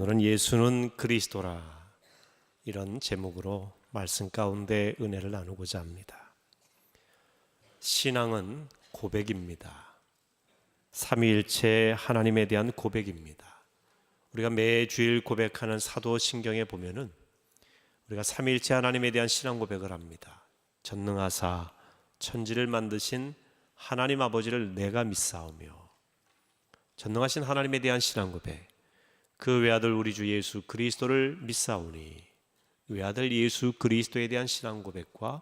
오늘은 예수는 그리스도라, 이런 제목으로 말씀 가운데 은혜를 나누고자 합니다. 신앙은 고백입니다. 삼위일체 하나님에 대한 고백입니다. 우리가 매주일 고백하는 사도신경에 보면은 우리가 삼위일체 하나님에 대한 신앙 고백을 합니다. 전능하사 천지를 만드신 하나님 아버지를 내가 믿사오며, 전능하신 하나님에 대한 신앙 고백, 그 외아들 우리 주 예수 그리스도를 믿사오니, 외아들 예수 그리스도에 대한 신앙 고백과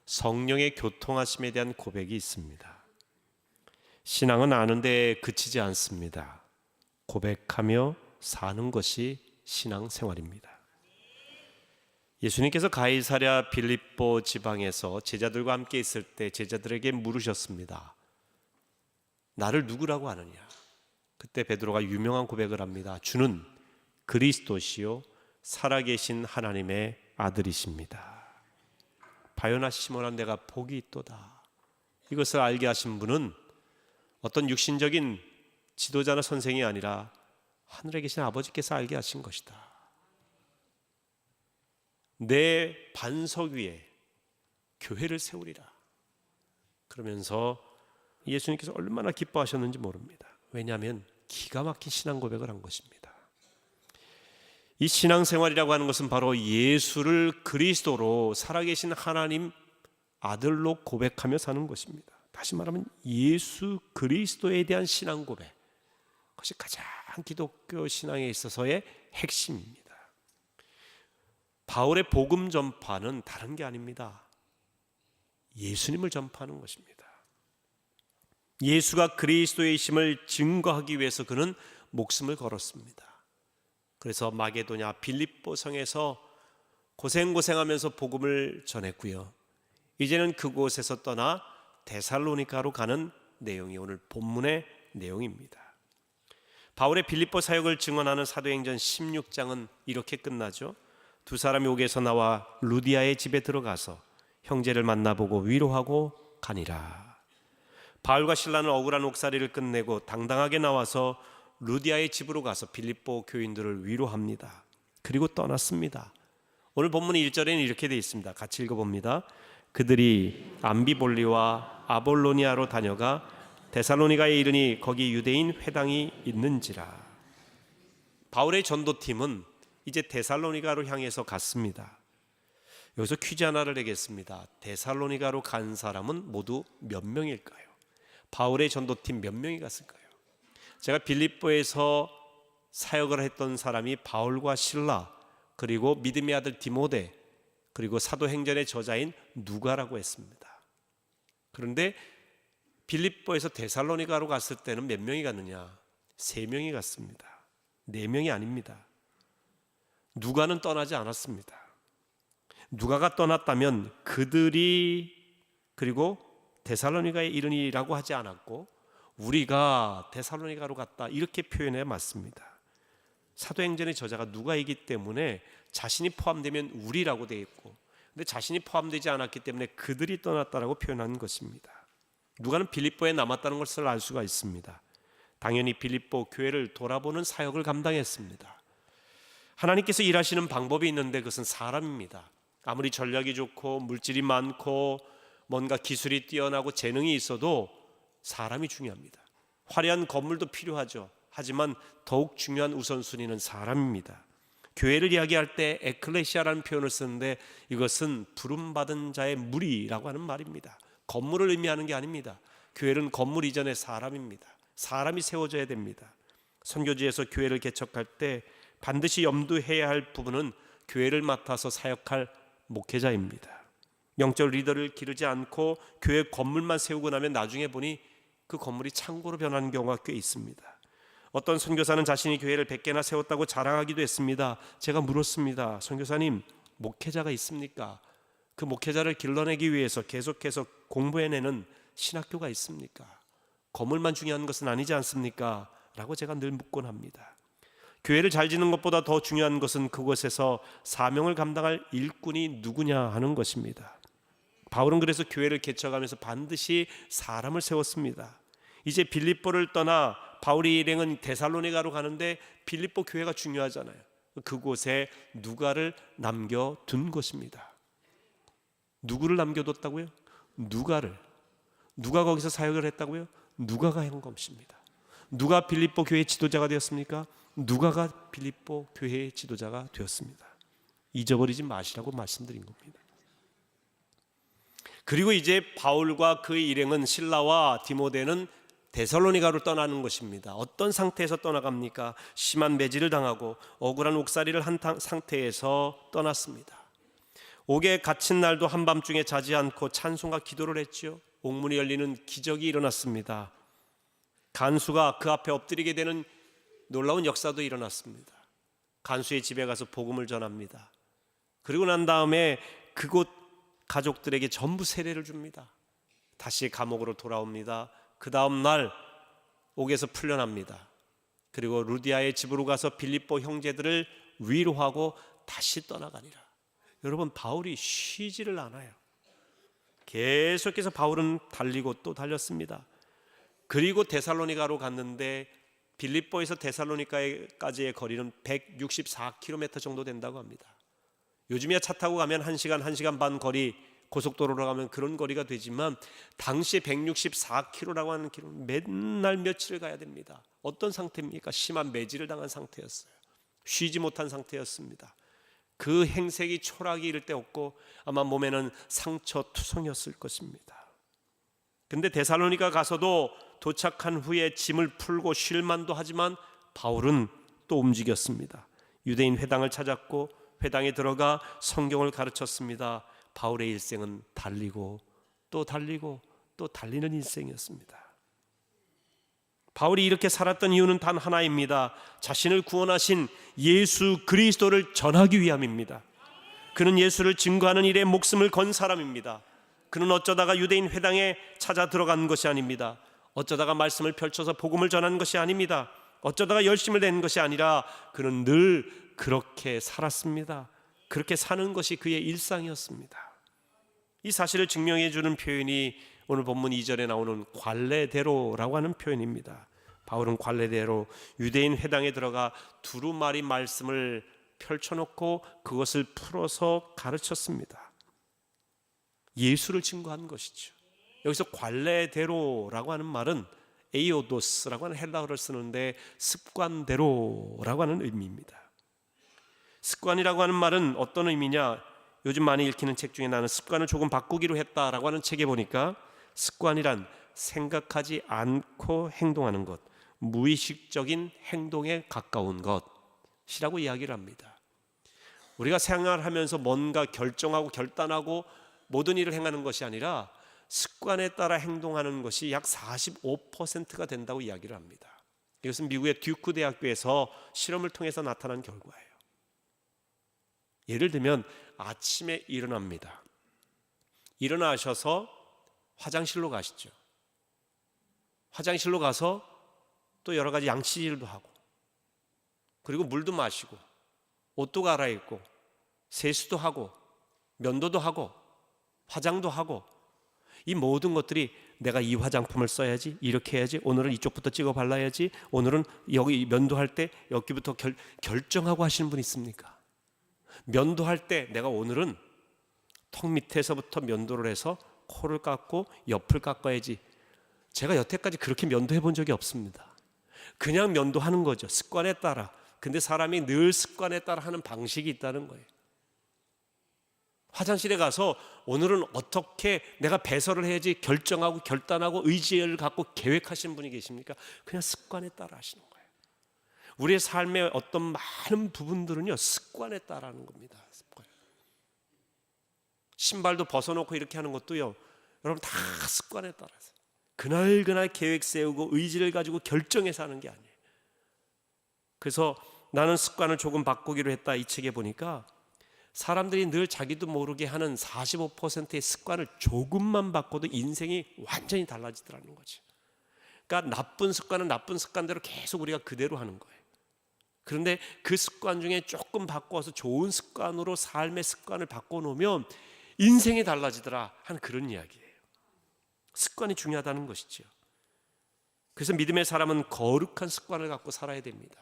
성령의 교통하심에 대한 고백이 있습니다. 신앙은 아는 데 그치지 않습니다. 고백하며 사는 것이 신앙생활입니다. 예수님께서 가이사랴 빌립보 지방에서 제자들과 함께 있을 때 제자들에게 물으셨습니다. 나를 누구라고 하느냐? 그때 베드로가 유명한 고백을 합니다. 주는 그리스도시요 살아계신 하나님의 아들이십니다. 바요나 시몬아, 내가 복이 있도다. 이것을 알게 하신 분은 어떤 육신적인 지도자나 선생이 아니라 하늘에 계신 아버지께서 알게 하신 것이다. 내 반석 위에 교회를 세우리라. 그러면서 예수님께서 얼마나 기뻐하셨는지 모릅니다. 왜냐하면 기가 막힌 신앙 고백을 한 것입니다. 이 신앙생활이라고 하는 것은 바로 예수를 그리스도로 살아계신 하나님 아들로 고백하며 사는 것입니다. 다시 말하면 예수 그리스도에 대한 신앙 고백, 그것이 가장 기독교 신앙에 있어서의 핵심입니다. 바울의 복음 전파는 다른 게 아닙니다. 예수님을 전파하는 것입니다. 예수가 그리스도의심을 증거하기 위해서 그는 목숨을 걸었습니다. 그래서 마게도냐 빌립보 성에서 고생하면서 복음을 전했고요. 이제는 그곳에서 떠나 데살로니가로 가는 내용이 오늘 본문의 내용입니다. 바울의 빌립보 사역을 증언하는 사도행전 16장은 이렇게 끝나죠. 두 사람이 옥에서 나와 루디아의 집에 들어가서 형제를 만나보고 위로하고 가니라. 바울과 실라는 억울한 옥살이를 끝내고 당당하게 나와서 루디아의 집으로 가서 빌립보 교인들을 위로합니다. 그리고 떠났습니다. 오늘 본문 1절에는 이렇게 되어 있습니다. 같이 읽어봅니다. 그들이 암비볼리와 아볼로니아로 다녀가 데살로니가에 이르니 거기 유대인 회당이 있는지라. 바울의 전도팀은 이제 데살로니가로 향해서 갔습니다. 여기서 퀴즈 하나를 내겠습니다. 데살로니가로 간 사람은 모두 몇 명일까요? 바울의 전도팀 몇 명이 갔을까요? 제가 빌립보에서 사역을 했던 사람이 바울과 실라, 그리고 믿음의 아들 디모데, 그리고 사도행전의 저자인 누가라고 했습니다. 그런데 빌립보에서 데살로니가로 갔을 때는 몇 명이 갔느냐? 3명이 갔습니다. 4명이 아닙니다. 누가는 떠나지 않았습니다. 누가가 떠났다면 그들이 그리고 데살로니가에 이르니라고 하지 않았고 우리가 데살로니가로 갔다 이렇게 표현해 맞습니다. 사도행전의 저자가 누가이기 때문에 자신이 포함되면 우리라고 되어 있고, 근데 자신이 포함되지 않았기 때문에 그들이 떠났다라고 표현한 것입니다. 누가는 빌립보에 남았다는 것을 알 수가 있습니다. 당연히 빌립보 교회를 돌아보는 사역을 감당했습니다. 하나님께서 일하시는 방법이 있는데 그것은 사람입니다. 아무리 전략이 좋고 물질이 많고 뭔가 기술이 뛰어나고 재능이 있어도 사람이 중요합니다. 화려한 건물도 필요하죠. 하지만 더욱 중요한 우선순위는 사람입니다. 교회를 이야기할 때 에클레시아라는 표현을 쓰는데 이것은 부름받은 자의 무리라고 하는 말입니다. 건물을 의미하는 게 아닙니다. 교회는 건물 이전의 사람입니다. 사람이 세워져야 됩니다. 선교지에서 교회를 개척할 때 반드시 염두해야 할 부분은 교회를 맡아서 사역할 목회자입니다. 영적 리더를 기르지 않고 교회 건물만 세우고 나면 나중에 보니 그 건물이 창고로 변하는 경우가 꽤 있습니다. 어떤 선교사는 자신이 교회를 100개나 세웠다고 자랑하기도 했습니다. 제가 물었습니다. 선교사님, 목회자가 있습니까? 그 목회자를 길러내기 위해서 계속해서 공부해내는 신학교가 있습니까? 건물만 중요한 것은 아니지 않습니까? 라고 제가 늘 묻곤 합니다. 교회를 잘 짓는 것보다 더 중요한 것은 그곳에서 사명을 감당할 일꾼이 누구냐 하는 것입니다. 바울은 그래서 교회를 개척하면서 반드시 사람을 세웠습니다. 이제 빌립보를 떠나 바울이 일행은 데살로니가로 가는데 빌립보 교회가 중요하잖아요. 그곳에 누가를 남겨둔 것입니다. 누구를 남겨뒀다고요? 누가를. 누가 거기서 사역을 했다고요? 누가가 한 것입니다. 누가 빌립보 교회의 지도자가 되었습니까? 누가가 빌립보 교회의 지도자가 되었습니다. 잊어버리지 마시라고 말씀드린 겁니다. 그리고 이제 바울과 그의 일행은 실라와 디모데는 데살로니가로 떠나는 것입니다. 어떤 상태에서 떠나갑니까? 심한 매질을 당하고 억울한 옥살이를 한 상태에서 떠났습니다. 옥에 갇힌 날도 한밤중에 자지 않고 찬송과 기도를 했죠. 옥문이 열리는 기적이 일어났습니다. 간수가 그 앞에 엎드리게 되는 놀라운 역사도 일어났습니다. 간수의 집에 가서 복음을 전합니다. 그리고 난 다음에 그곳 가족들에게 전부 세례를 줍니다. 다시 감옥으로 돌아옵니다. 그 다음 날 옥에서 풀려납니다. 그리고 루디아의 집으로 가서 빌립보 형제들을 위로하고 다시 떠나가니라. 여러분, 바울이 쉬지를 않아요. 계속해서 바울은 달리고 또 달렸습니다. 그리고 데살로니가로 갔는데 빌립보에서 데살로니가까지의 거리는 164km 정도 된다고 합니다. 요즘이야 차 타고 가면 1시간, 1시간 반 거리, 고속도로로 가면 그런 거리가 되지만 당시에 164km라고 하는 길은 맨날 며칠을 가야 됩니다. 어떤 상태입니까? 심한 매질을 당한 상태였어요. 쉬지 못한 상태였습니다. 그 행색이 초라하기 이를 데 없고 아마 몸에는 상처투성이었을 것입니다. 근데 데살로니가 가서도 도착한 후에 짐을 풀고 쉴 만도 하지만 바울은 또 움직였습니다. 유대인 회당을 찾았고 회당에 들어가 성경을 가르쳤습니다. 바울의 일생은 달리고 또 달리고 또 달리는 일생이었습니다. 바울이 이렇게 살았던 이유는 단 하나입니다. 자신을 구원하신 예수 그리스도를 전하기 위함입니다. 그는 예수를 증거하는 일에 목숨을 건 사람입니다. 그는 어쩌다가 유대인 회당에 찾아 들어간 것이 아닙니다. 어쩌다가 말씀을 펼쳐서 복음을 전한 것이 아닙니다. 어쩌다가 열심을 낸 것이 아니라 그는 늘 그렇게 살았습니다. 그렇게 사는 것이 그의 일상이었습니다. 이 사실을 증명해 주는 표현이 오늘 본문 2절에 나오는 관례대로라고 하는 표현입니다. 바울은 관례대로 유대인 회당에 들어가 두루마리 말씀을 펼쳐놓고 그것을 풀어서 가르쳤습니다. 예수를 증거한 것이죠. 여기서 관례대로라고 하는 말은 에이오도스라고 하는 헬라어를 쓰는데 습관대로라고 하는 의미입니다. 습관이라고 하는 말은 어떤 의미냐? 요즘 많이 읽히는 책 중에 나는 습관을 조금 바꾸기로 했다라고 하는 책에 보니까 습관이란 생각하지 않고 행동하는 것, 무의식적인 행동에 가까운 것이라고 이야기를 합니다. 우리가 생활하면서 뭔가 결정하고 결단하고 모든 일을 행하는 것이 아니라 습관에 따라 행동하는 것이 약 45%가 된다고 이야기를 합니다. 이것은 미국의 듀크 대학교에서 실험을 통해서 나타난 결과예요. 예를 들면 아침에 일어납니다. 일어나셔서 화장실로 가시죠. 화장실로 가서 또 여러 가지 양치질도 하고 그리고 물도 마시고 옷도 갈아입고 세수도 하고 면도도 하고 화장도 하고 이 모든 것들이 내가 이 화장품을 써야지, 이렇게 해야지, 오늘은 이쪽부터 찍어 발라야지, 오늘은 여기 면도할 때 여기부터 결정하고 하시는 분 있습니까? 면도할 때 내가 오늘은 턱 밑에서부터 면도를 해서 코를 깎고 옆을 깎아야지. 제가 여태까지 그렇게 면도해 본 적이 없습니다. 그냥 면도하는 거죠, 습관에 따라. 근데 사람이 늘 습관에 따라 하는 방식이 있다는 거예요. 화장실에 가서 오늘은 어떻게 내가 배설을 해야지 결정하고 결단하고 의지를 갖고 계획하시는 분이 계십니까? 그냥 습관에 따라 하시는 거예요. 우리의 삶의 어떤 많은 부분들은요, 습관에 따라하는 겁니다. 습관. 신발도 벗어놓고 이렇게 하는 것도요, 여러분 다 습관에 따라서 그날 계획 세우고 의지를 가지고 결정해서 하는 게 아니에요. 그래서 나는 습관을 조금 바꾸기로 했다, 이 책에 보니까 사람들이 늘 자기도 모르게 하는 45%의 습관을 조금만 바꿔도 인생이 완전히 달라지더라는 거죠. 그러니까 나쁜 습관은 나쁜 습관대로 계속 우리가 그대로 하는 거예요. 그런데 그 습관 중에 조금 바꿔서 좋은 습관으로 삶의 습관을 바꿔놓으면 인생이 달라지더라 하는 그런 이야기예요. 습관이 중요하다는 것이죠. 그래서 믿음의 사람은 거룩한 습관을 갖고 살아야 됩니다.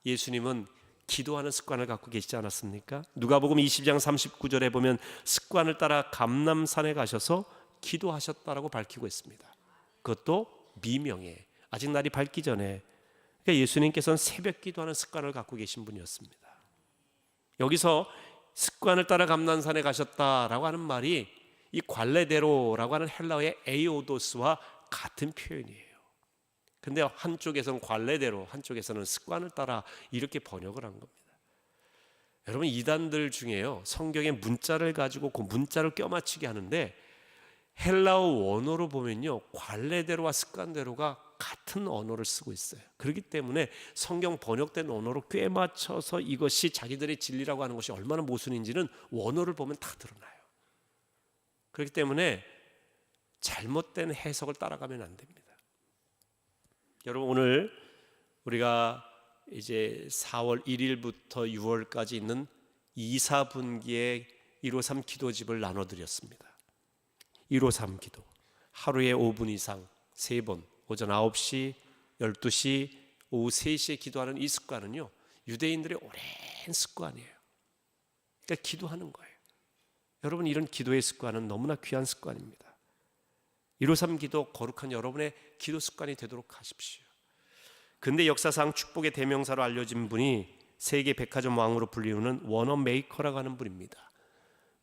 예수님은 기도하는 습관을 갖고 계시지 않았습니까? 누가복음 20장 39절에 보면 습관을 따라 감람산에 가셔서 기도하셨다라고 밝히고 있습니다. 그것도 미명에, 아직 날이 밝기 전에. 그러니까 예수님께서는 새벽 기도하는 습관을 갖고 계신 분이었습니다. 여기서 습관을 따라 감람산에 가셨다라고 하는 말이 이 관례대로라고 하는 헬라어의 에이오도스와 같은 표현이에요. 근데 한쪽에서는 관례대로, 한쪽에서는 습관을 따라 이렇게 번역을 한 겁니다. 여러분, 이단들 중에요, 성경에 문자를 가지고 그 문자를 껴맞추게 하는데 헬라어 원어로 보면요, 관례대로와 습관대로가 같은 언어를 쓰고 있어요. 그렇기 때문에 성경 번역된 언어로 꿰맞춰서 이것이 자기들의 진리라고 하는 것이 얼마나 모순인지는 원어를 보면 다 드러나요. 그렇기 때문에 잘못된 해석을 따라가면 안 됩니다. 여러분, 오늘 우리가 이제 4월 1일부터 6월까지 있는 2사분기의 153 기도집을 나눠드렸습니다. 153 기도, 하루에 5분 이상 3번, 오전 9시, 12시, 오후 3시에 기도하는 이 습관은요, 유대인들의 오랜 습관이에요. 그러니까 기도하는 거예요. 여러분, 이런 기도의 습관은 너무나 귀한 습관입니다. 153 기도, 거룩한 여러분의 기도 습관이 되도록 하십시오. 근대 역사상 축복의 대명사로 알려진 분이 세계 백화점 왕으로 불리우는 워너 메이커라고 하는 분입니다.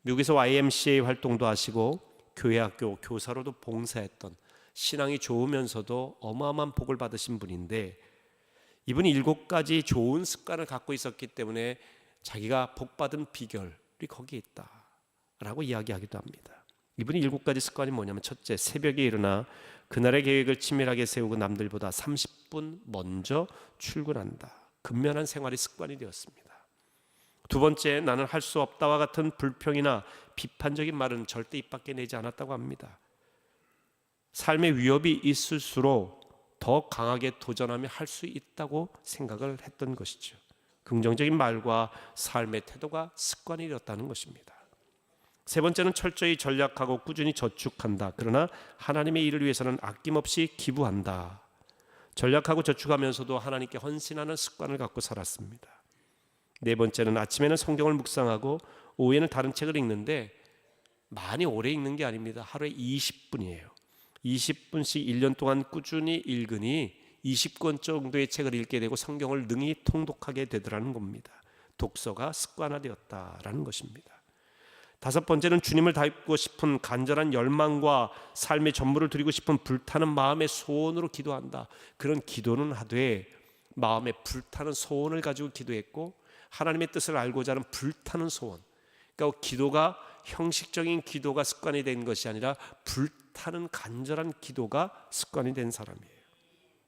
미국에서 YMCA 활동도 하시고 교회 학교 교사로도 봉사했던, 신앙이 좋으면서도 어마어마한 복을 받으신 분인데, 이분이 7가지 좋은 습관을 갖고 있었기 때문에 자기가 복받은 비결이 거기에 있다라고 이야기하기도 합니다. 이분이 7가지 습관이 뭐냐면, 첫째, 새벽에 일어나 그날의 계획을 치밀하게 세우고 남들보다 30분 먼저 출근한다. 근면한 생활이 습관이 되었습니다. 두 번째, 나는 할 수 없다와 같은 불평이나 비판적인 말은 절대 입 밖에 내지 않았다고 합니다. 삶의 위협이 있을수록 더 강하게 도전하며 할 수 있다고 생각을 했던 것이죠. 긍정적인 말과 삶의 태도가 습관이 되었다는 것입니다. 세 번째는 철저히 전략하고 꾸준히 저축한다. 그러나 하나님의 일을 위해서는 아낌없이 기부한다. 전략하고 저축하면서도 하나님께 헌신하는 습관을 갖고 살았습니다. 네 번째는 아침에는 성경을 묵상하고 오후에는 다른 책을 읽는데, 많이 오래 읽는 게 아닙니다. 하루에 20분이에요. 20분씩 1년 동안 꾸준히 읽으니 20권 정도의 책을 읽게 되고 성경을 능히 통독하게 되더라는 겁니다. 독서가 습관화되었다라는 것입니다. 다섯 번째는 주님을 닮고 싶은 간절한 열망과 삶의 전부를 드리고 싶은 불타는 마음의 소원으로 기도한다. 그런 기도는 하되 마음에 불타는 소원을 가지고 기도했고, 하나님의 뜻을 알고자 하는 불타는 소원, 그러니까 기도가 형식적인 기도가 습관이 된 것이 아니라 불타는 간절한 기도가 습관이 된 사람이에요.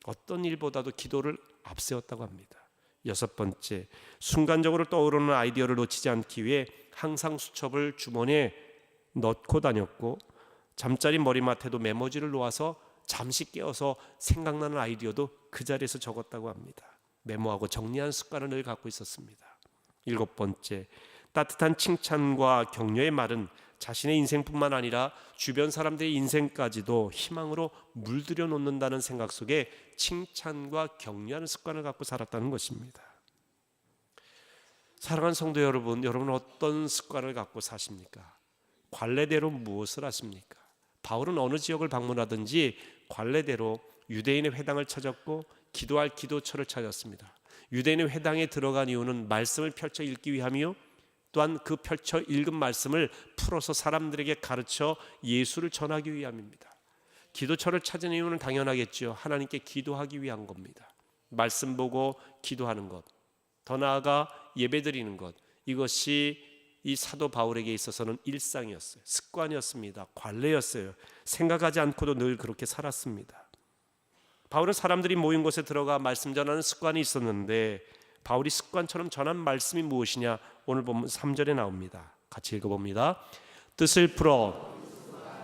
어떤 일보다도 기도를 앞세웠다고 합니다. 여섯 번째, 순간적으로 떠오르는 아이디어를 놓치지 않기 위해 항상 수첩을 주머니에 넣고 다녔고, 잠자리 머리맡에도 메모지를 놓아서 잠시 깨어서 생각나는 아이디어도 그 자리에서 적었다고 합니다. 메모하고 정리하는 습관을 늘 갖고 있었습니다. 일곱 번째, 따뜻한 칭찬과 격려의 말은 자신의 인생뿐만 아니라 주변 사람들의 인생까지도 희망으로 물들여 놓는다는 생각 속에 칭찬과 격려하는 습관을 갖고 살았다는 것입니다. 사랑하는 성도 여러분, 여러분은 어떤 습관을 갖고 사십니까? 관례대로 무엇을 하십니까? 바울은 어느 지역을 방문하든지 관례대로 유대인의 회당을 찾았고 기도할 기도처를 찾았습니다. 유대인의 회당에 들어간 이유는 말씀을 펼쳐 읽기 위함이요, 또한 그 펼쳐 읽은 말씀을 풀어서 사람들에게 가르쳐 예수를 전하기 위함입니다. 기도처를 찾은 이유는 당연하겠죠. 하나님께 기도하기 위한 겁니다. 말씀 보고 기도하는 것, 더 나아가 예배드리는 것, 이것이 이 사도 바울에게 있어서는 일상이었어요. 습관이었습니다. 관례였어요. 생각하지 않고도 늘 그렇게 살았습니다. 바울은 사람들이 모인 곳에 들어가 말씀 전하는 습관이 있었는데, 바울이 습관처럼 전한 말씀이 무엇이냐? 오늘 보면 3절에 나옵니다. 같이 읽어봅니다. 뜻을 풀어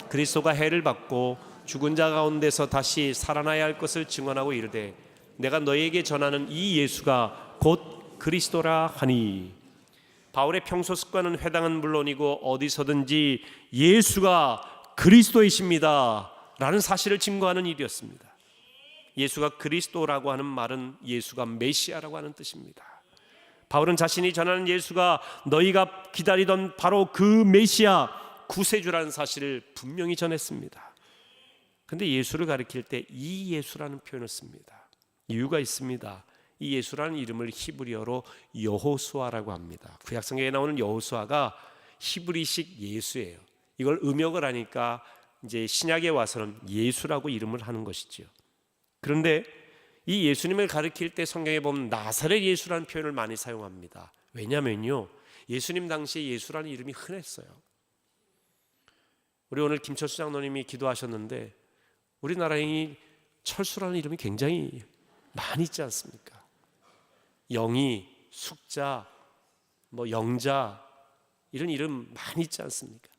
그리스도가 해를 받고 죽은 자 가운데서 다시 살아나야 할 것을 증언하고 이르되, 내가 너희에게 전하는 이 예수가 곧 그리스도라 하니. 바울의 평소 습관은 회당은 물론이고 어디서든지 예수가 그리스도이십니다 라는 사실을 증거하는 일이었습니다. 예수가 그리스도라고 하는 말은 예수가 메시아라고 하는 뜻입니다. 바울은 자신이 전하는 예수가 너희가 기다리던 바로 그 메시아 구세주라는 사실을 분명히 전했습니다. 그런데 예수를 가리킬 때 이 예수라는 표현을 씁니다. 이유가 있습니다. 이 예수라는 이름을 히브리어로 여호수아라고 합니다. 구약성경에 나오는 여호수아가 히브리식 예수예요. 이걸 음역을 하니까 이제 신약에 와서는 예수라고 이름을 하는 것이죠. 그런데 이 예수님을 가리킬 때 성경에 보면 나사렛 예수라는 표현을 많이 사용합니다. 왜냐면요, 예수님 당시에 예수라는 이름이 흔했어요. 우리 오늘 김철수 장로님이 기도하셨는데 우리나라에 철수라는 이름이 굉장히 많이 있지 않습니까? 영희, 숙자, 영자 이런 이름 많이 있지 않습니까?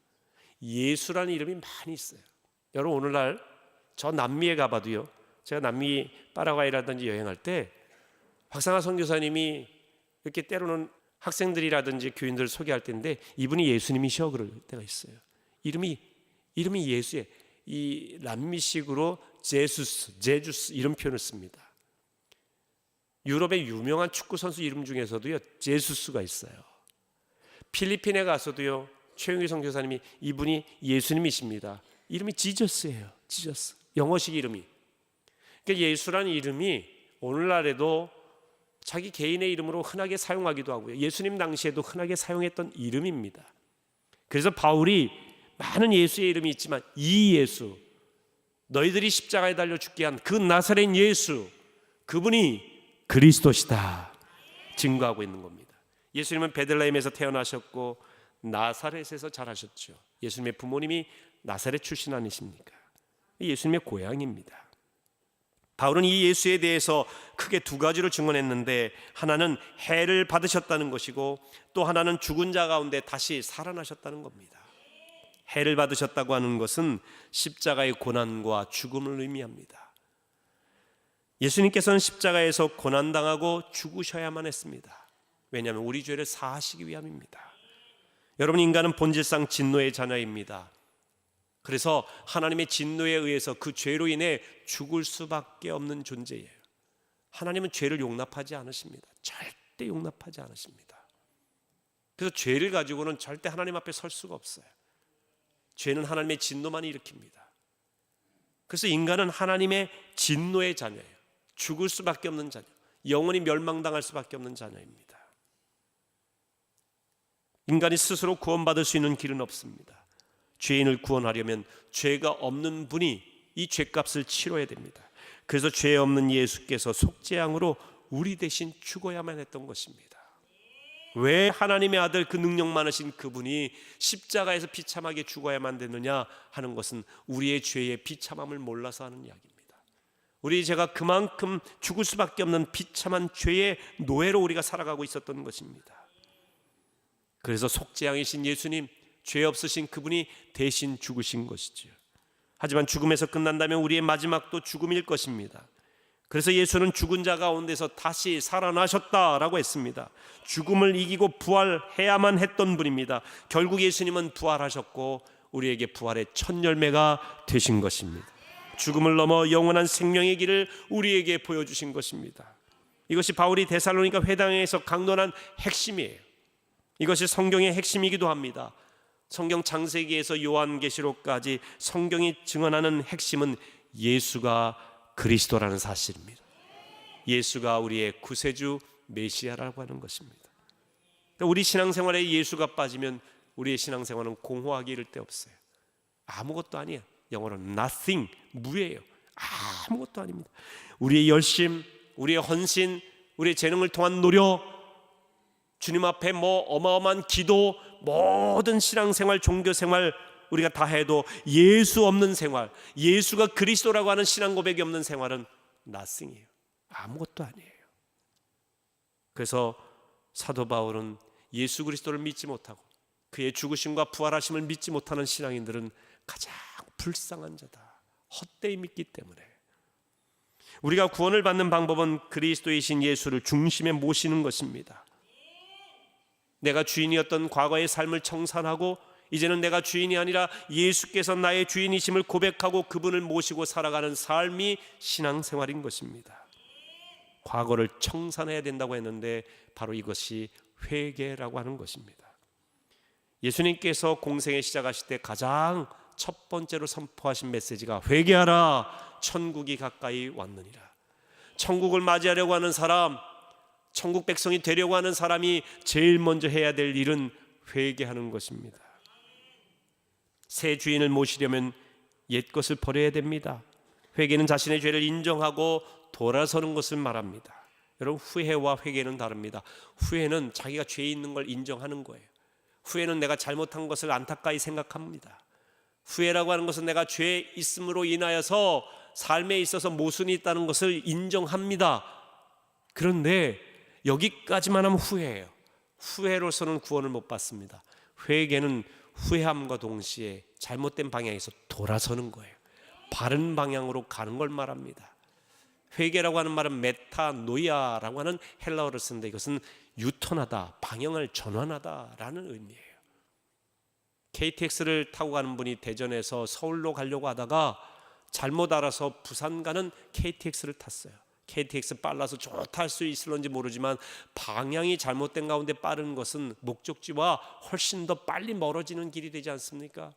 예수라는 이름이 많이 있어요. 여러분 오늘날 저 남미에 가봐도요, 제가 남미 파라과이라든지 여행할 때 박상하 선교사님이 이렇게 때로는 학생들이라든지 교인들을 소개할 때인데 이분이 예수님이셔 그럴 때가 있어요. 이름이 예수예요. 이 남미식으로 제주스 이런 표현을 씁니다. 유럽의 유명한 축구 선수 이름 중에서도요 제수스가 있어요. 필리핀에 가서도요 최용희 선교사님이 이분이 예수님이십니다. 이름이 지저스예요. 지저스. 영어식 이름이. 그러니까 예수라는 이름이 오늘날에도 자기 개인의 이름으로 흔하게 사용하기도 하고요. 예수님 당시에도 흔하게 사용했던 이름입니다. 그래서 바울이 많은 예수의 이름이 있지만 이 예수, 너희들이 십자가에 달려 죽게 한 그 나사렛 예수, 그분이 그리스도시다 증거하고 있는 겁니다. 예수님은 베들레헴에서 태어나셨고 나사렛에서 자라셨죠. 예수님의 부모님이 나사렛 출신 아니십니까? 예수님의 고향입니다. 바울은 이 예수에 대해서 크게 두 가지로 증언했는데, 하나는 해를 받으셨다는 것이고 또 하나는 죽은 자 가운데 다시 살아나셨다는 겁니다. 해를 받으셨다고 하는 것은 십자가의 고난과 죽음을 의미합니다. 예수님께서는 십자가에서 고난당하고 죽으셔야만 했습니다. 왜냐하면 우리 죄를 사하시기 위함입니다. 여러분, 인간은 본질상 진노의 자녀입니다. 그래서 하나님의 진노에 의해서 그 죄로 인해 죽을 수밖에 없는 존재예요. 하나님은 죄를 용납하지 않으십니다. 절대 용납하지 않으십니다. 그래서 죄를 가지고는 절대 하나님 앞에 설 수가 없어요. 죄는 하나님의 진노만 일으킵니다. 그래서 인간은 하나님의 진노의 자녀예요. 죽을 수밖에 없는 자녀, 영원히 멸망당할 수밖에 없는 자녀입니다. 인간이 스스로 구원받을 수 있는 길은 없습니다. 죄인을 구원하려면 죄가 없는 분이 이 죄값을 치러야 됩니다. 그래서 죄 없는 예수께서 속죄양으로 우리 대신 죽어야만 했던 것입니다. 왜 하나님의 아들, 그 능력 많으신 그분이 십자가에서 비참하게 죽어야만 됐느냐 하는 것은 우리의 죄의 비참함을 몰라서 하는 이야기입니다. 우리의 죄가 그만큼 죽을 수밖에 없는 비참한 죄의 노예로 우리가 살아가고 있었던 것입니다. 그래서 속죄양이신 예수님, 죄 없으신 그분이 대신 죽으신 것이죠. 하지만 죽음에서 끝난다면 우리의 마지막도 죽음일 것입니다. 그래서 예수는 죽은 자 가운데서 다시 살아나셨다라고 했습니다. 죽음을 이기고 부활해야만 했던 분입니다. 결국 예수님은 부활하셨고 우리에게 부활의 첫 열매가 되신 것입니다. 죽음을 넘어 영원한 생명의 길을 우리에게 보여주신 것입니다. 이것이 바울이 데살로니가 회당에서 강론한 핵심이에요. 이것이 성경의 핵심이기도 합니다. 성경 창세기에서 요한계시록까지 성경이 증언하는 핵심은 예수가 그리스도라는 사실입니다. 예수가 우리의 구세주 메시아라고 하는 것입니다. 우리 신앙생활에 예수가 빠지면 우리의 신앙생활은 공허하기 이를 데 없어요. 아무것도 아니에요. 영어로 nothing, 무예요. 아무것도 아닙니다. 우리의 열심, 우리의 헌신, 우리의 재능을 통한 노력, 주님 앞에 어마어마한 기도, 모든 신앙생활, 종교생활 우리가 다 해도 예수 없는 생활, 예수가 그리스도라고 하는 신앙 고백이 없는 생활은 nothing이에요. 아무것도 아니에요. 그래서 사도 바울은 예수 그리스도를 믿지 못하고 그의 죽으심과 부활하심을 믿지 못하는 신앙인들은 가장 불쌍한 자다, 헛되이 믿기 때문에. 우리가 구원을 받는 방법은 그리스도이신 예수를 중심에 모시는 것입니다. 내가 주인이었던 과거의 삶을 청산하고 이제는 내가 주인이 아니라 예수께서 나의 주인이심을 고백하고 그분을 모시고 살아가는 삶이 신앙생활인 것입니다. 과거를 청산해야 된다고 했는데 바로 이것이 회개라고 하는 것입니다. 예수님께서 공생애 시작하실 때 가장 첫 번째로 선포하신 메시지가 회개하라, 천국이 가까이 왔느니라. 천국을 맞이하려고 하는 사람, 천국 백성이 되려고 하는 사람이 제일 먼저 해야 될 일은 회개하는 것입니다. 새 주인을 모시려면 옛 것을 버려야 됩니다. 회개는 자신의 죄를 인정하고 돌아서는 것을 말합니다. 여러분, 후회와 회개는 다릅니다. 후회는 자기가 죄 있는 걸 인정하는 거예요. 후회는 내가 잘못한 것을 안타까이 생각합니다. 후회라고 하는 것은 내가 죄 있음으로 인하여서 삶에 있어서 모순이 있다는 것을 인정합니다. 그런데 여기까지만 하면 후회예요. 후회로서는 구원을 못 받습니다. 회개는 후회함과 동시에 잘못된 방향에서 돌아서는 거예요. 바른 방향으로 가는 걸 말합니다. 회개라고 하는 말은 메타노이아라고 하는 헬라어를 쓰는데 이것은 유턴하다, 방향을 전환하다라는 의미예요. KTX를 타고 가는 분이 대전에서 서울로 가려고 하다가 잘못 알아서 부산 가는 KTX를 탔어요. KTX 빨라서 좋다 할 수 있을런지 모르지만 방향이 잘못된 가운데 빠른 것은 목적지와 훨씬 더 빨리 멀어지는 길이 되지 않습니까?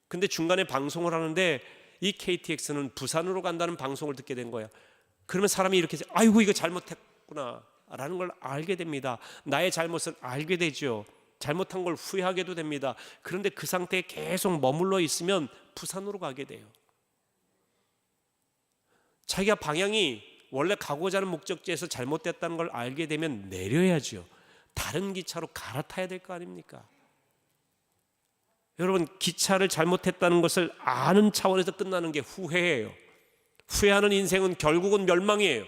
근데 중간에 방송을 하는데 이 KTX는 부산으로 간다는 방송을 듣게 된 거예요. 그러면 사람이 이렇게 아이고 이거 잘못했구나 라는 걸 알게 됩니다. 나의 잘못을 알게 되죠. 잘못한 걸 후회하게도 됩니다. 그런데 그 상태에 계속 머물러 있으면 부산으로 가게 돼요. 자기가 방향이 원래 가고자 하는 목적지에서 잘못됐다는 걸 알게 되면 내려야죠. 다른 기차로 갈아타야 될 거 아닙니까? 여러분, 기차를 잘못했다는 것을 아는 차원에서 끝나는 게 후회예요. 후회하는 인생은 결국은 멸망이에요.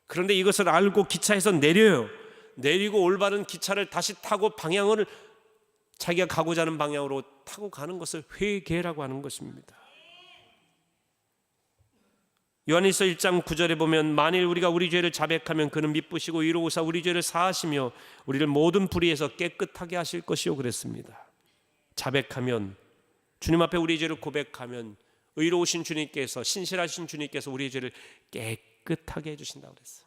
그런데 이것을 알고 기차에서 내려요. 내리고 올바른 기차를 다시 타고 방향을 자기가 가고자 하는 방향으로 타고 가는 것을 회개라고 하는 것입니다. 요한일서 1장 9절에 보면 만일 우리가 우리 죄를 자백하면 그는 미쁘시고 이로우사 우리 죄를 사하시며 우리를 모든 불의에서 깨끗하게 하실 것이요 그랬습니다. 자백하면, 주님 앞에 우리 죄를 고백하면 의로우신 주님께서, 신실하신 주님께서 우리의 죄를 깨끗하게 해주신다고 그랬어요.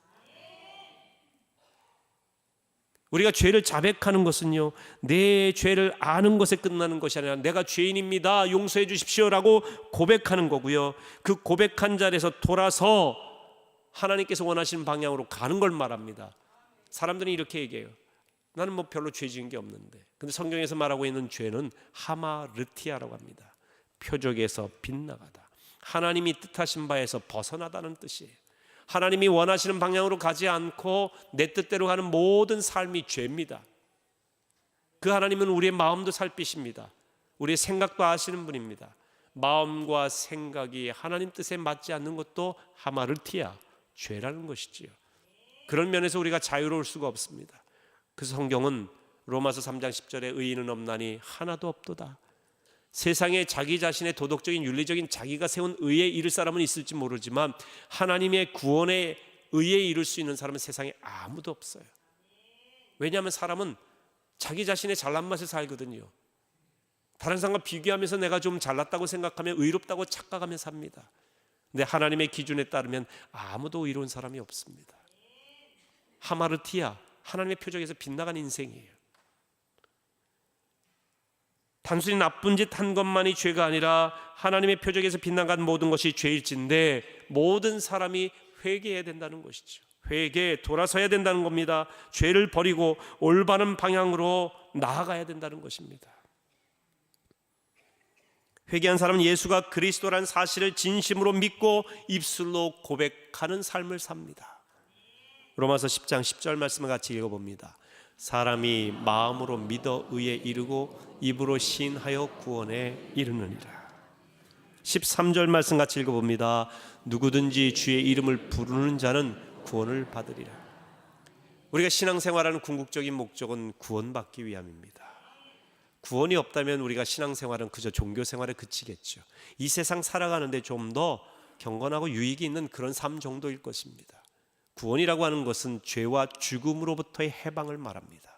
우리가 죄를 자백하는 것은요, 내 죄를 아는 것에 끝나는 것이 아니라 내가 죄인입니다, 용서해 주십시오라고 고백하는 거고요. 그 고백한 자리에서 돌아서 하나님께서 원하시는 방향으로 가는 걸 말합니다. 사람들이 이렇게 얘기해요. 나는 뭐 별로 죄 지은 게 없는데. 근데 성경에서 말하고 있는 죄는 하마르티아라고 합니다. 표적에서 빗나가다, 하나님이 뜻하신 바에서 벗어나다는 뜻이에요. 하나님이 원하시는 방향으로 가지 않고 내 뜻대로 가는 모든 삶이 죄입니다. 그 하나님은 우리의 마음도 살피십니다. 우리의 생각도 아시는 분입니다. 마음과 생각이 하나님 뜻에 맞지 않는 것도 하마르티아, 죄라는 것이지요. 그런 면에서 우리가 자유로울 수가 없습니다. 그래서 성경은 로마서 3장 10절에 의인은 없나니 하나도 없도다. 세상에 자기 자신의 도덕적인 윤리적인 자기가 세운 의에 이를 사람은 있을지 모르지만 하나님의 구원의 의에 이를 수 있는 사람은 세상에 아무도 없어요. 왜냐하면 사람은 자기 자신의 잘난 맛에 살거든요. 다른 사람과 비교하면서 내가 좀 잘났다고 생각하면 의롭다고 착각하며 삽니다. 근데 하나님의 기준에 따르면 아무도 의로운 사람이 없습니다. 하마르티아, 하나님의 표적에서 빗나간 인생이에요. 단순히 나쁜 짓 한 것만이 죄가 아니라 하나님의 표적에서 빗나간 모든 것이 죄일진데 모든 사람이 회개해야 된다는 것이죠. 회개, 돌아서야 된다는 겁니다. 죄를 버리고 올바른 방향으로 나아가야 된다는 것입니다. 회개한 사람은 예수가 그리스도라는 사실을 진심으로 믿고 입술로 고백하는 삶을 삽니다. 로마서 10장 10절 말씀을 같이 읽어봅니다. 사람이 마음으로 믿어 의에 이르고 입으로 시인하여 구원에 이르느니라. 13절 말씀 같이 읽어봅니다. 누구든지 주의 이름을 부르는 자는 구원을 받으리라. 우리가 신앙생활하는 궁극적인 목적은 구원받기 위함입니다. 구원이 없다면 우리가 신앙생활은 그저 종교생활에 그치겠죠. 이 세상 살아가는데 좀 더 경건하고 유익이 있는 그런 삶 정도일 것입니다. 구원이라고 하는 것은 죄와 죽음으로부터의 해방을 말합니다.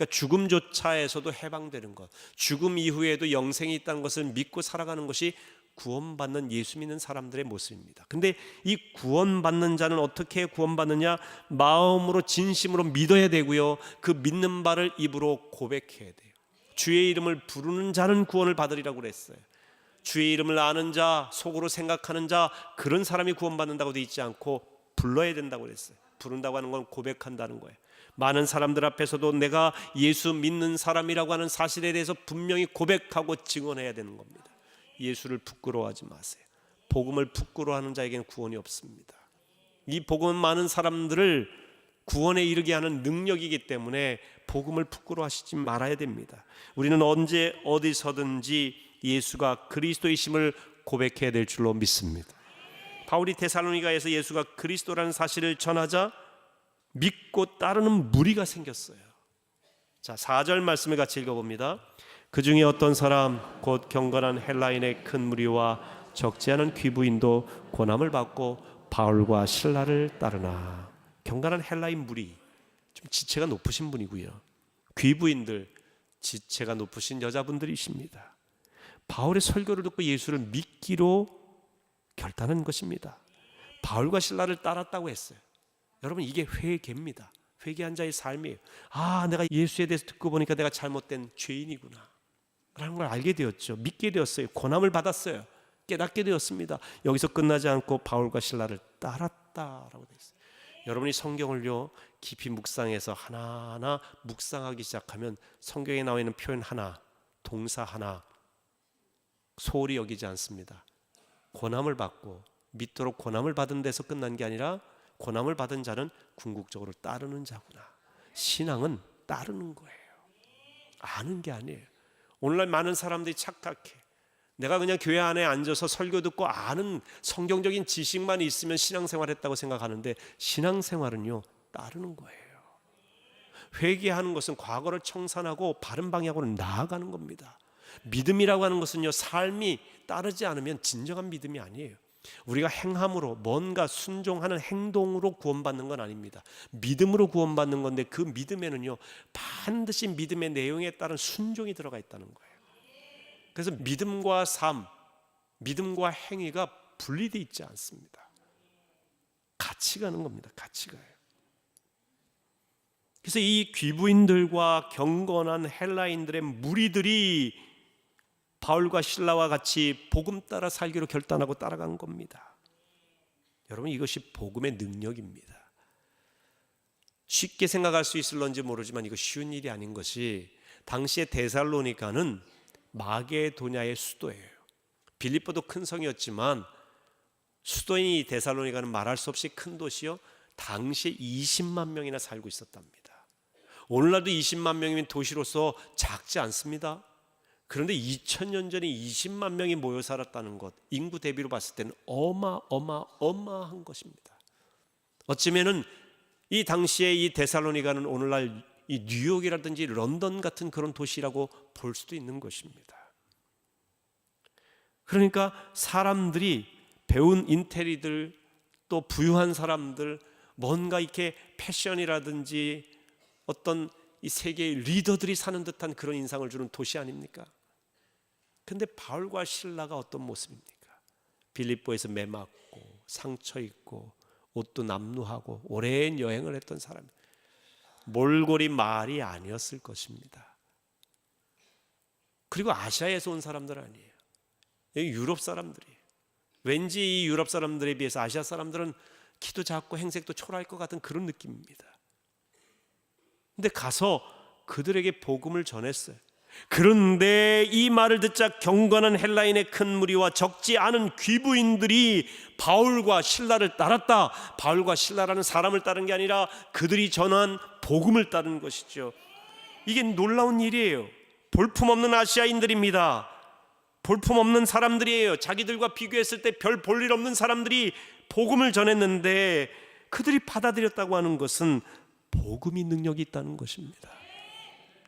그러니까 죽음조차에서도 해방되는 것, 죽음 이후에도 영생이 있다는 것을 믿고 살아가는 것이 구원받는 예수 믿는 사람들의 모습입니다. 근데 이 구원받는 자는 어떻게 구원받느냐? 마음으로 진심으로 믿어야 되고요, 그 믿는 바를 입으로 고백해야 돼요. 주의 이름을 부르는 자는 구원을 받으리라고 그랬어요. 주의 이름을 아는 자, 속으로 생각하는 자, 그런 사람이 구원받는다고 되어 있지 않고 불러야 된다고 그랬어요. 부른다고 하는 건 고백한다는 거예요. 많은 사람들 앞에서도 내가 예수 믿는 사람이라고 하는 사실에 대해서 분명히 고백하고 증언해야 되는 겁니다. 예수를 부끄러워하지 마세요. 복음을 부끄러워하는 자에게는 구원이 없습니다. 이 복음은 많은 사람들을 구원에 이르게 하는 능력이기 때문에 복음을 부끄러워하시지 말아야 됩니다. 우리는 언제 어디서든지 예수가 그리스도이심을 고백해야 될 줄로 믿습니다. 바울이 데살로니가에서 예수가 그리스도라는 사실을 전하자 믿고 따르는 무리가 생겼어요. 자, 4절 말씀을 같이 읽어봅니다. 그 중에 어떤 사람 곧 경건한 헬라인의 큰 무리와 적지 않은 귀부인도 고난을 받고 바울과 실라를 따르나. 경건한 헬라인 무리, 좀 지체가 높으신 분이고요, 귀부인들, 지체가 높으신 여자분들이십니다. 바울의 설교를 듣고 예수를 믿기로 결단한 것입니다. 바울과 실라를 따랐다고 했어요. 여러분, 이게 회개입니다. 회개한 자의 삶이에요. 아, 내가 예수에 대해서 듣고 보니까 내가 잘못된 죄인이구나 라는 걸 알게 되었죠. 믿게 되었어요. 고난을 받았어요. 깨닫게 되었습니다. 여기서 끝나지 않고 바울과 실라를 따랐다라고 되어 있어요. 여러분이 성경을요 깊이 묵상해서 하나하나 묵상하기 시작하면 성경에 나와 있는 표현 하나, 동사 하나 소홀히 여기지 않습니다. 고난을 받고 믿도록 고난을 받은 데서 끝난 게 아니라 고난을 받은 자는 궁극적으로 따르는 자구나. 신앙은 따르는 거예요. 아는 게 아니에요. 오늘날 많은 사람들이 착각해. 내가 그냥 교회 안에 앉아서 설교 듣고 아는 성경적인 지식만 있으면 신앙생활했다고 생각하는데 신앙생활은요 따르는 거예요. 회개하는 것은 과거를 청산하고 바른 방향으로 나아가는 겁니다. 믿음이라고 하는 것은요 삶이 따르지 않으면 진정한 믿음이 아니에요. 우리가 행함으로 뭔가 순종하는 행동으로 구원받는 건 아닙니다. 믿음으로 구원받는 건데 그 믿음에는요 반드시 믿음의 내용에 따른 순종이 들어가 있다는 거예요. 그래서 믿음과 삶, 믿음과 행위가 분리되어 있지 않습니다. 같이 가는 겁니다. 같이 가요. 그래서 이 귀부인들과 경건한 헬라인들의 무리들이 바울과 실라와 같이 복음 따라 살기로 결단하고 따라간 겁니다. 여러분, 이것이 복음의 능력입니다. 쉽게 생각할 수 있을런지 모르지만 이거 쉬운 일이 아닌 것이, 당시의 데살로니가는 마게도냐의 수도예요. 빌립보도 큰 성이었지만 수도인 이 데살로니가는 말할 수 없이 큰 도시요, 당시에 20만 명이나 살고 있었답니다. 오늘날도 20만 명이면 도시로서 작지 않습니다. 그런데 2000년 전에 20만 명이 모여 살았다는 것, 인구 대비로 봤을 때는 어마어마한 것입니다. 어쩌면은 이 당시에 이 데살로니가는 오늘날 이 뉴욕이라든지 런던 같은 그런 도시라고 볼 수도 있는 것입니다. 그러니까 사람들이, 배운 인테리들, 또 부유한 사람들, 뭔가 이렇게 패션이라든지 어떤 이 세계의 리더들이 사는 듯한 그런 인상을 주는 도시 아닙니까? 근데 바울과 실라가 어떤 모습입니까? 빌립보에서 매맞고 상처 입고 옷도 남루하고 오랜 여행을 했던 사람, 몰골이 말이 아니었을 것입니다. 그리고 아시아에서 온 사람들 아니에요. 여기 유럽 사람들이에요. 왠지 이 유럽 사람들에 비해서 아시아 사람들은 키도 작고 행색도 초라할 것 같은 그런 느낌입니다. 근데 가서 그들에게 복음을 전했어요. 그런데 이 말을 듣자 경건한 헬라인의 큰 무리와 적지 않은 귀부인들이 바울과 실라를 따랐다. 바울과 실라라는 사람을 따른 게 아니라 그들이 전한 복음을 따른 것이죠. 이게 놀라운 일이에요. 볼품없는 아시아인들입니다. 볼품없는 사람들이에요. 자기들과 비교했을 때 별 볼일 없는 사람들이 복음을 전했는데 그들이 받아들였다고 하는 것은 복음이 능력이 있다는 것입니다.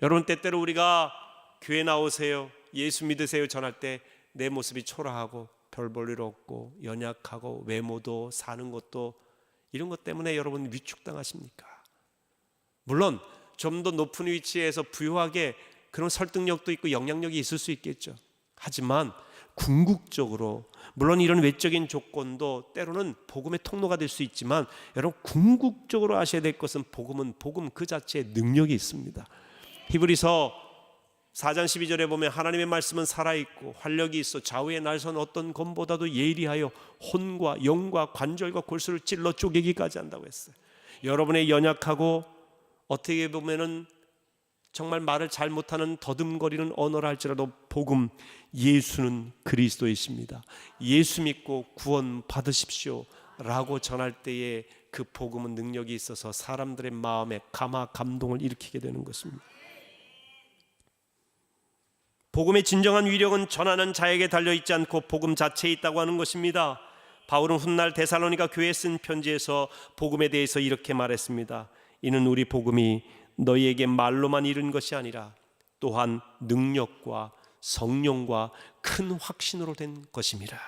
여러분, 때때로 우리가 교회 나오세요, 예수 믿으세요 전할 때 내 모습이 초라하고 별 볼 일 없고 연약하고 외모도 사는 것도 이런 것 때문에 여러분 위축당하십니까? 물론 좀 더 높은 위치에서 부유하게 그런 설득력도 있고 영향력이 있을 수 있겠죠. 하지만 궁극적으로 물론 이런 외적인 조건도 때로는 복음의 통로가 될 수 있지만 여러분 궁극적으로 아셔야 될 것은 복음 그 자체에 능력이 있습니다. 히브리서 4장 12절에 보면 하나님의 말씀은 살아있고 활력이 있어 좌우의 날선 어떤 검보다도 예리하여 혼과 영과 관절과 골수를 찔러 쪼개기까지 한다고 했어요. 여러분의 연약하고 어떻게 보면은 정말 말을 잘 못하는 더듬거리는 언어라 할지라도 복음, 예수는 그리스도이십니다. 예수 믿고 구원 받으십시오 라고 전할 때에 그 복음은 능력이 있어서 사람들의 마음에 감동을 일으키게 되는 것입니다. 복음의 진정한 위력은 전하는 자에게 달려있지 않고 복음 자체에 있다고 하는 것입니다. 바울은 훗날 데살로니가 교회에 쓴 편지에서 복음에 대해서 이렇게 말했습니다. 이는 우리 복음이 너희에게 말로만 이른 것이 아니라 또한 능력과 성령과 큰 확신으로 된 것임이라.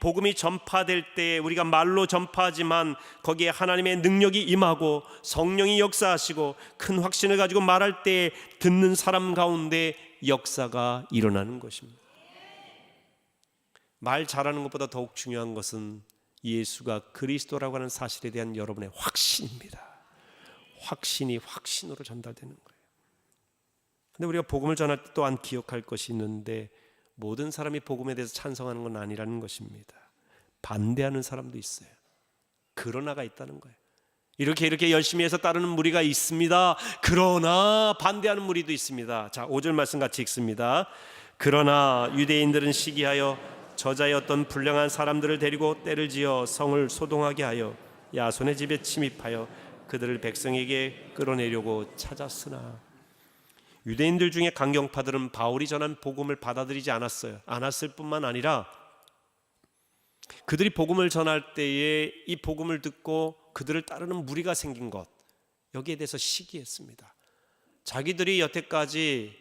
복음이 전파될 때 우리가 말로 전파하지만 거기에 하나님의 능력이 임하고 성령이 역사하시고 큰 확신을 가지고 말할 때 듣는 사람 가운데 역사가 일어나는 것입니다. 말 잘하는 것보다 더욱 중요한 것은 예수가 그리스도라고 하는 사실에 대한 여러분의 확신입니다. 확신이 확신으로 전달되는 거예요. 근데 우리가 복음을 전할 때 또한 기억할 것이 있는데 모든 사람이 복음에 대해서 찬성하는 건 아니라는 것입니다. 반대하는 사람도 있어요. 그러나가 있다는 거예요. 이렇게 열심히 해서 따르는 무리가 있습니다. 그러나 반대하는 무리도 있습니다. 자, 5절 말씀 같이 읽습니다. 그러나 유대인들은 시기하여 저자의 어떤 불량한 사람들을 데리고 때를 지어 성을 소동하게 하여 야손의 집에 침입하여 그들을 백성에게 끌어내려고 찾았으나 유대인들 중에 강경파들은 바울이 전한 복음을 받아들이지 않았을 뿐만 아니라 그들이 복음을 전할 때에 이 복음을 듣고 그들을 따르는 무리가 생긴 것, 여기에 대해서 시기했습니다. 자기들이 여태까지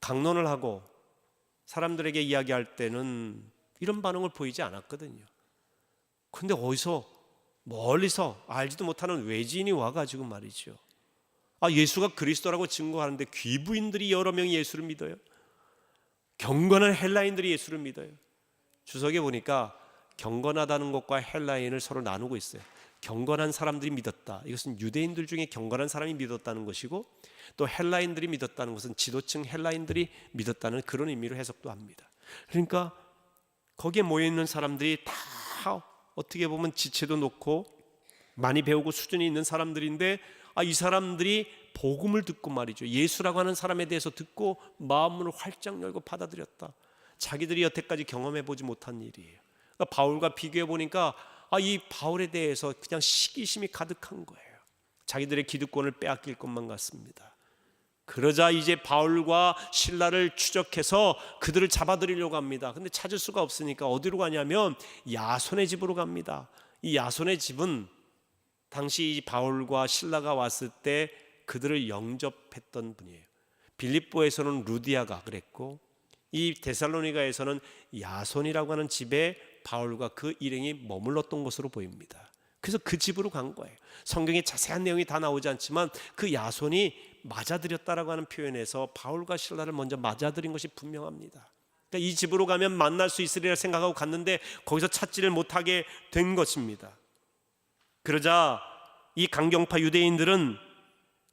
강론을 하고 사람들에게 이야기할 때는 이런 반응을 보이지 않았거든요. 근데 어디서 멀리서 알지도 못하는 외지인이 와가지고 말이죠, 예수가 그리스도라고 증거하는데 귀부인들이 여러 명이 예수를 믿어요. 경건한 헬라인들이 예수를 믿어요. 주석에 보니까 경건하다는 것과 헬라인을 서로 나누고 있어요. 경건한 사람들이 믿었다, 이것은 유대인들 중에 경건한 사람이 믿었다는 것이고, 또 헬라인들이 믿었다는 것은 지도층 헬라인들이 믿었다는 그런 의미로 해석도 합니다. 그러니까 거기에 모여있는 사람들이 다 어떻게 보면 지체도 놓고 많이 배우고 수준이 있는 사람들인데, 이 사람들이 복음을 듣고 말이죠, 예수라고 하는 사람에 대해서 듣고 마음을 활짝 열고 받아들였다. 자기들이 여태까지 경험해보지 못한 일이에요. 그러니까 바울과 비교해 보니까 이 바울에 대해서 그냥 시기심이 가득한 거예요. 자기들의 기득권을 빼앗길 것만 같습니다. 그러자 이제 바울과 실라를 추적해서 그들을 잡아들이려고 합니다. 근데 찾을 수가 없으니까 어디로 가냐면 야손의 집으로 갑니다. 이 야손의 집은 당시 바울과 실라가 왔을 때 그들을 영접했던 분이에요. 빌립보에서는 루디아가 그랬고, 이 데살로니가에서는 야손이라고 하는 집에 바울과 그 일행이 머물렀던 것으로 보입니다. 그래서 그 집으로 간 거예요. 성경에 자세한 내용이 다 나오지 않지만 그 야손이 맞아들였다라고 하는 표현에서 바울과 실라를 먼저 맞아들인 것이 분명합니다. 그러니까 이 집으로 가면 만날 수 있으리라 생각하고 갔는데 거기서 찾지를 못하게 된 것입니다. 그러자 이 강경파 유대인들은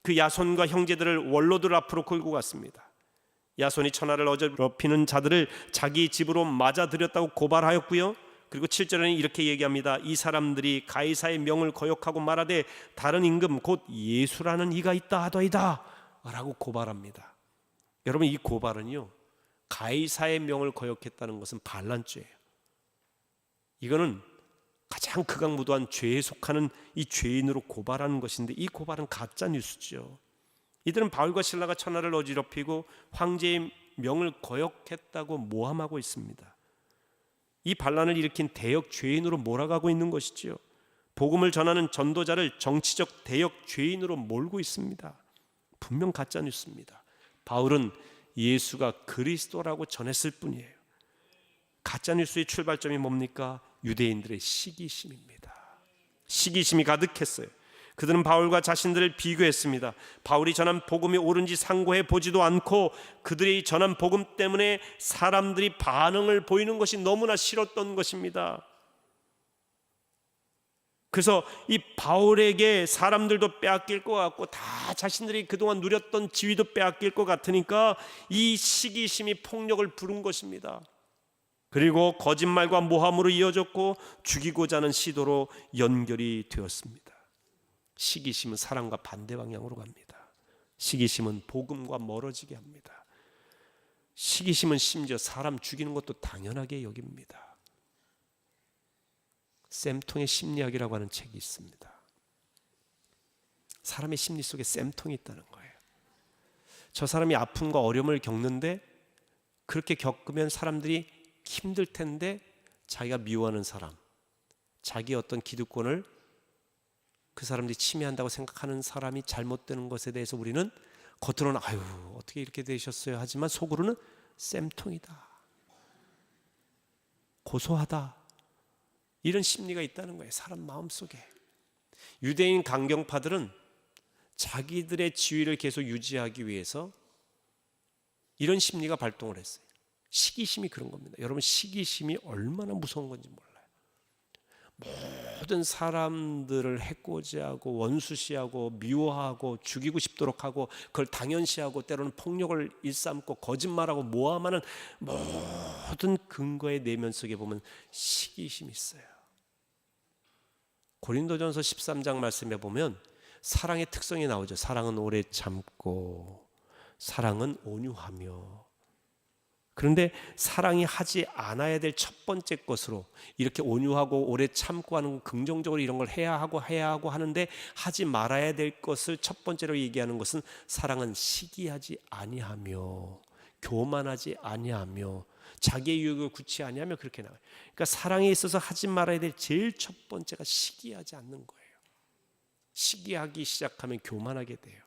그 야손과 형제들을 원로들 앞으로 끌고 갔습니다. 야손이 천하를 어지럽히는 자들을 자기 집으로 맞아들였다고 고발하였고요. 그리고 7절에는 이렇게 얘기합니다. 이 사람들이 가이사의 명을 거역하고 말하되 다른 임금 곧 예수라는 이가 있다 하더이다 라고 고발합니다. 여러분, 이 고발은요, 가이사의 명을 거역했다는 것은 반란죄예요. 이거는 가장 극악무도한 죄에 속하는 이 죄인으로 고발하는 것인데, 이 고발은 가짜 뉴스죠. 이들은 바울과 실라가 천하를 어지럽히고 황제의 명을 거역했다고 모함하고 있습니다. 이 반란을 일으킨 대역 죄인으로 몰아가고 있는 것이지요. 복음을 전하는 전도자를 정치적 대역 죄인으로 몰고 있습니다. 분명 가짜 뉴스입니다. 바울은 예수가 그리스도라고 전했을 뿐이에요. 가짜 뉴스의 출발점이 뭡니까? 유대인들의 시기심입니다. 시기심이 가득했어요. 그들은 바울과 자신들을 비교했습니다. 바울이 전한 복음이 옳은지 상고해 보지도 않고 그들이 전한 복음 때문에 사람들이 반응을 보이는 것이 너무나 싫었던 것입니다. 그래서 이 바울에게 사람들도 빼앗길 것 같고 다 자신들이 그동안 누렸던 지위도 빼앗길 것 같으니까 이 시기심이 폭력을 부른 것입니다. 그리고 거짓말과 모함으로 이어졌고 죽이고자 하는 시도로 연결이 되었습니다. 시기심은 사랑과 반대 방향으로 갑니다. 시기심은 복음과 멀어지게 합니다. 시기심은 심지어 사람 죽이는 것도 당연하게 여깁니다. 쌤통의 심리학이라고 하는 책이 있습니다. 사람의 심리 속에 쌤통이 있다는 거예요. 저 사람이 아픔과 어려움을 겪는데 그렇게 겪으면 사람들이 힘들 텐데 자기가 미워하는 사람, 자기 어떤 기득권을 그 사람들이 침해한다고 생각하는 사람이 잘못되는 것에 대해서 우리는 겉으로는 아유 어떻게 이렇게 되셨어요 하지만 속으로는 쌤통이다, 고소하다, 이런 심리가 있다는 거예요. 사람 마음속에. 유대인 강경파들은 자기들의 지위를 계속 유지하기 위해서 이런 심리가 발동을 했어요. 시기심이 그런 겁니다. 여러분, 시기심이 얼마나 무서운 건지 몰라요. 모든 사람들을 해코지하고 원수시하고 미워하고 죽이고 싶도록 하고 그걸 당연시하고 때로는 폭력을 일삼고 거짓말하고 모함하는 모든 근거의 내면 속에 보면 시기심이 있어요. 고린도전서 13장 말씀에 보면 사랑의 특성이 나오죠. 사랑은 오래 참고 사랑은 온유하며. 그런데 사랑이 하지 않아야 될 첫 번째 것으로 이렇게 온유하고 오래 참고 하는 긍정적으로 이런 걸 해야 하고 하는데 하지 말아야 될 것을 첫 번째로 얘기하는 것은 사랑은 시기하지 아니하며 교만하지 아니하며 자기의 유익을 굳이 아니하며 그렇게 나와요. 그러니까 사랑에 있어서 하지 말아야 될 제일 첫 번째가 시기하지 않는 거예요. 시기하기 시작하면 교만하게 돼요.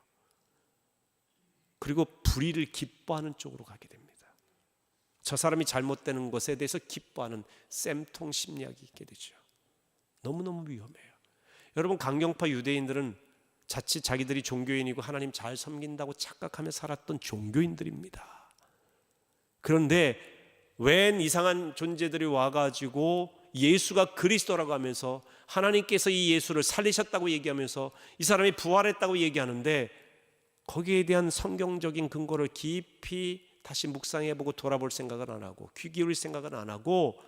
그리고 불의를 기뻐하는 쪽으로 가게 됩니다. 저 사람이 잘못되는 것에 대해서 기뻐하는 쌤통 심리학이 있게 되죠. 너무너무 위험해요. 여러분, 강경파 유대인들은 자칫 자기들이 종교인이고 하나님 잘 섬긴다고 착각하며 살았던 종교인들입니다. 그런데 웬 이상한 존재들이 와가지고 예수가 그리스도라고 하면서 하나님께서 이 예수를 살리셨다고 얘기하면서 이 사람이 부활했다고 얘기하는데 거기에 대한 성경적인 근거를 깊이 다시 묵상해보고 돌아볼 생각은 안 하고 귀 기울일 생각은 안 하고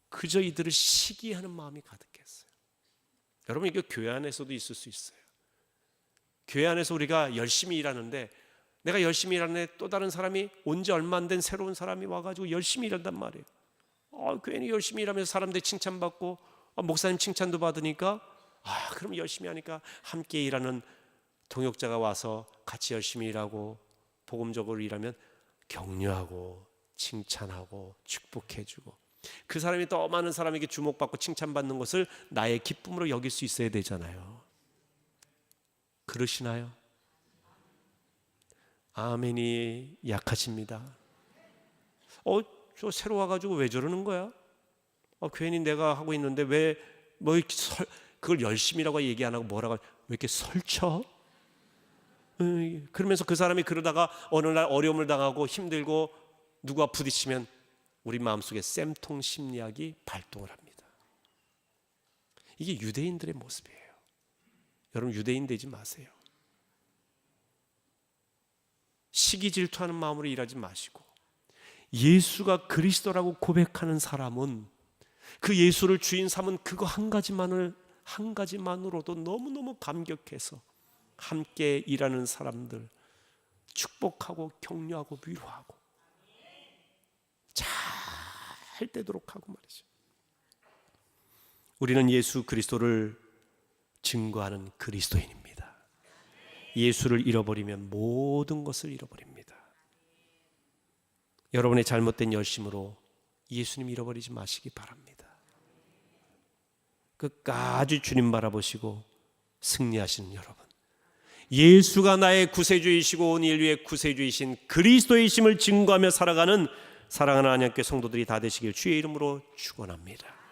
그저 이들을 시기하는 마음이 가득했어요. 여러분, 이게 교회 안에서도 있을 수 있어요. 교회 안에서 우리가 열심히 일하는데 내가 열심히 일하는데 또 다른 사람이 온 지 얼마 안 된 새로운 사람이 와가지고 열심히 일한단 말이에요. 괜히 열심히 일하면서 사람들 칭찬받고 목사님 칭찬도 받으니까 그럼 열심히 하니까 함께 일하는 동역자가 와서 같이 열심히 일하고 복음적으로 일하면 격려하고 칭찬하고 축복해주고 그 사람이 더 많은 사람에게 주목받고 칭찬받는 것을 나의 기쁨으로 여길 수 있어야 되잖아요. 그러시나요? 아멘이 약하십니다. 저 새로 와가지고 왜 저러는 거야? 괜히 내가 하고 있는데 왜 이렇게 그걸 열심히라고 얘기 안 하고 뭐라고 왜 이렇게 설쳐? 그러면서 그 사람이 그러다가 어느 날 어려움을 당하고 힘들고 누가 부딪히면 우리 마음속에 쌤통 심리학이 발동을 합니다. 이게 유대인들의 모습이에요. 여러분, 유대인 되지 마세요. 시기 질투하는 마음으로 일하지 마시고 예수가 그리스도라고 고백하는 사람은 그 예수를 주인 삼은 그거 한 가지만으로도 너무너무 감격해서 함께 일하는 사람들 축복하고 격려하고 위로하고 잘 되도록 하고 말이죠. 우리는 예수 그리스도를 증거하는 그리스도인입니다. 예수를 잃어버리면 모든 것을 잃어버립니다. 여러분의 잘못된 열심으로 예수님 잃어버리지 마시기 바랍니다. 끝까지 주님 바라보시고 승리하시는 여러분, 예수가 나의 구세주이시고 온 인류의 구세주이신 그리스도이심을 증거하며 살아가는 사랑하는 하나님께 성도들이 다 되시길 주의 이름으로 축원합니다.